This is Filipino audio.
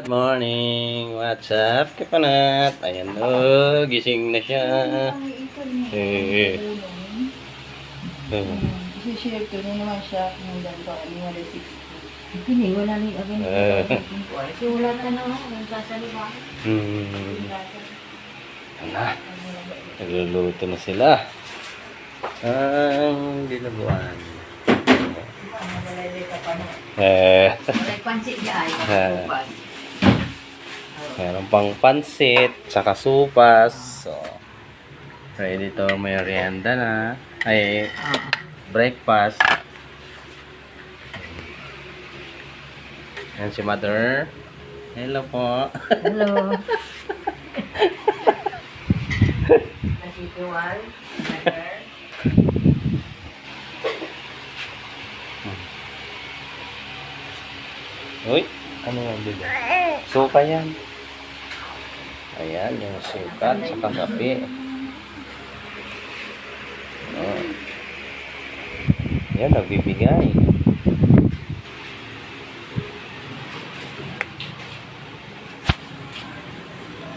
Good morning! What's up, Kapanat? Ayan o, gising na siya. I-share ko na naman siya kung ganito. Ano yung 60. Hindi, wala rin agad. So, wala ka naman. Nagsasalita. Ano? Nagluluto na sila. Ang dilabuan. Malalay ka pa no. May pansit niya ay. Meron pang pansit, saka supas. So, ready to merienda na. Ay, breakfast. Ayan si Mother. Hello po. Hello. Nasituan. Uy, ano yung bigay? Suka yan. Ayan, yung suka, saka kape. Oh. Yan, nagbibigay.